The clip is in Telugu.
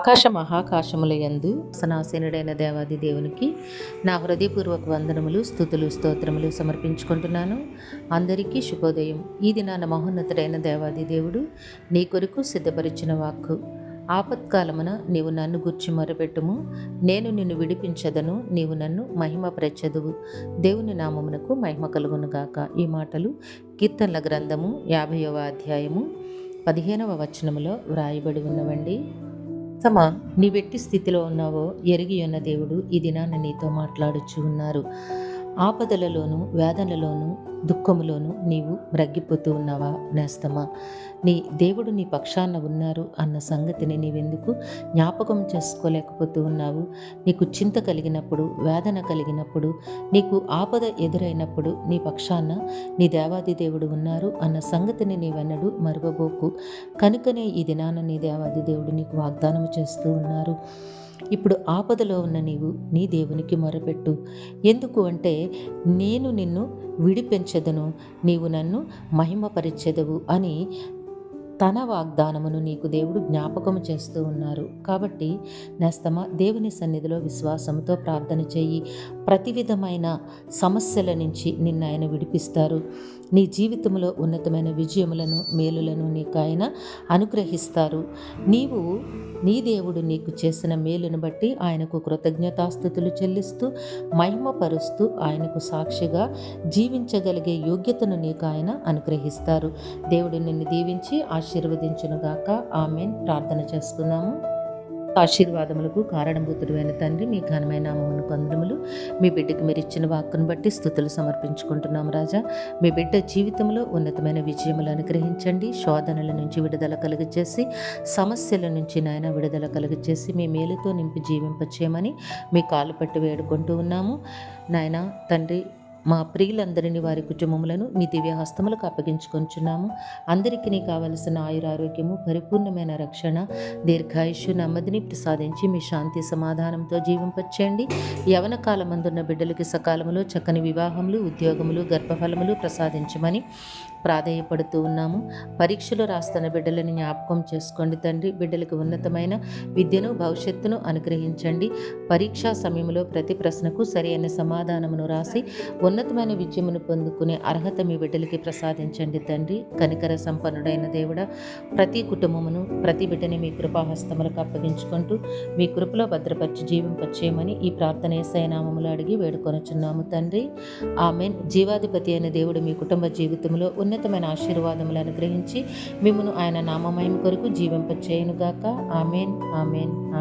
ఆకాశ మహాకాశముల యందు సనాసీనుడైన దేవాది దేవునికి నా హృదయపూర్వక వందనములు, స్తుతులు, స్తోత్రములు సమర్పించుకుంటున్నాను. అందరికీ శుభోదయం. ఈ దినాన మహోన్నతుడైన దేవాది దేవుడు నీ కొరకు సిద్ధపరిచిన వాక్కు. ఆపత్కాలమున నీవు నన్ను గూర్చి మొరపెట్టుము, నేను నిన్ను విడిపించదను, నీవు నన్ను మహిమపరచెదవు. దేవుని నామమునకు మహిమ కలుగునుగాక. ఈ మాటలు కీర్తనల గ్రంథము 50వ అధ్యాయము 15వ వచనములో వ్రాయబడి ఉన్నవండి. నీ వెట్టి స్థితిలో ఉన్నావో ఎరిగి ఉన్న దేవుడు ఈ దినాన నీతో మాట్లాడుచు ఉన్నారు. ఆపదలలోను, వేదనలోను, దుఃఖములోను నీవు మ్రగ్గిపోతూ ఉన్నావా నేస్తమా? నీ దేవుడు నీ పక్షాన ఉన్నారు అన్న సంగతిని నీవెందుకు జ్ఞాపకం చేసుకోలేకపోతూ ఉన్నావు? నీకు చింత కలిగినప్పుడు, వేదన కలిగినప్పుడు, నీకు ఆపద ఎదురైనప్పుడు నీ పక్షాన నీ దేవాది దేవుడు ఉన్నారు అన్న సంగతిని నీవెన్నడూ మరువబోకు. కనుకనే ఈ దినాన నీ దేవాది దేవుడు నీకు వాగ్దానం చేస్తూ ఉన్నారు. ఇప్పుడు ఆపదలో ఉన్న నీవు నీ దేవునికి మొరపెట్టు. ఎందుకు అంటే నేను నిన్ను విడిపించెదను, నీవు నన్ను మహిమపరిచెదవు అని తన వాగ్దానమును నీకు దేవుడు జ్ఞాపకము చేస్తూ ఉన్నారు. కాబట్టి నేస్తమా, దేవుని సన్నిధిలో విశ్వాసంతో ప్రార్థన చేయి. ప్రతి విధమైన సమస్యల నుంచి నిన్ను ఆయన విడిపిస్తారు. నీ జీవితంలో ఉన్నతమైన విజయములను, మేలులను నీకు ఆయన అనుగ్రహిస్తారు. నీవు నీ దేవుడు నీకు చేసిన మేలును బట్టి ఆయనకు కృతజ్ఞతాస్తుతులు చెల్లిస్తూ, మహిమపరుస్తూ, ఆయనకు సాక్షిగా జీవించగలిగే యోగ్యతను నీకు ఆయన అనుగ్రహిస్తారు. దేవుడు నిన్ను దీవించి ఆశీర్వదించునుగాక. ఆమెన్. ప్రార్థన చేసుకుందాము. ఆశీర్వాదములకు కారణభూతుడైన తండ్రి, మీ ఘనమైన నామమును వందనములు. మీ బిడ్డకి మీరు ఇచ్చిన వాక్కును బట్టి స్తుతులు సమర్పించుకుంటున్నాము రాజా. మీ బిడ్డ జీవితంలో ఉన్నతమైన విజయములు అనుగ్రహించండి. శోధనల నుంచి విడుదల కలుగజేసి, సమస్యల నుంచి నాయన విడుదల కలుగజేసి, మీ మేలుతో నింపి జీవింపచేయమని మీ కాలు పట్టి వేడుకుంటూ ఉన్నాము నాయన తండ్రి. మా ప్రియులందరినీ, వారి కుటుంబములను మీ దివ్య హస్తములకు అప్పగించుకొంచున్నాము. అందరికీ కావలసిన ఆయురారోగ్యము, పరిపూర్ణమైన రక్షణ, దీర్ఘాయుష్యు, నెమ్మదిని ప్రసాదించి మీ శాంతి సమాధానంతో జీవింపచేయండి. యవన కాలమందున్న బిడ్డలకి సకాలములో చక్కని వివాహములు, ఉద్యోగములు, గర్భఫలములు ప్రసాదించమని ప్రాధేయపడుతూ ఉన్నాము. పరీక్షలు రాస్తున్న బిడ్డలని జ్ఞాపకం చేసుకోండి తండ్రి. బిడ్డలకు ఉన్నతమైన విద్యను, భవిష్యత్తును అనుగ్రహించండి. పరీక్షా సమయంలో ప్రతి ప్రశ్నకు సరైన సమాధానమును రాసి ఉన్నతమైన విజయమును పొందుకునే అర్హత మీ బిడ్డలకి ప్రసాదించండి తండ్రి. కనికర సంపన్నుడైన దేవుడా, ప్రతి కుటుంబమును, ప్రతి బిడ్డని మీ కృపాహస్తములకు అప్పగించుకుంటూ మీ కృపలో భద్రపరిచి జీవింపచేయమని ఈ ప్రార్థన యేసయ్య నామములో అడిగి వేడుకొనుచున్నాము తండ్రి. ఆమెన్. జీవాధిపతి అయిన దేవుడు మీ కుటుంబ జీవితంలో ఉన్నతమైన ఆశీర్వాదములు అనుగ్రహించి మిమ్మును ఆయన నామమహిమ కొరకు జీవింపచేయునుగాక. ఆమెన్. ఆమెన్.